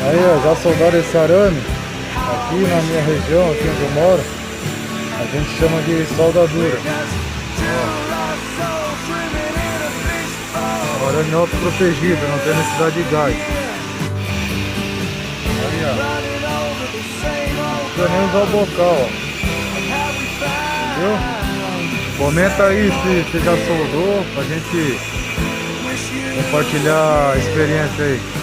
Aí, ó, já soldaram esse arame. Aqui na minha região, aqui onde eu moro, a gente chama de soldadura. Ó, arame autoprotegido, não tem necessidade de gás. Aí, ó. Não precisa nem usar o bocal, ó. Entendeu? Comenta aí se já soldou, pra gente compartilhar a experiência aí.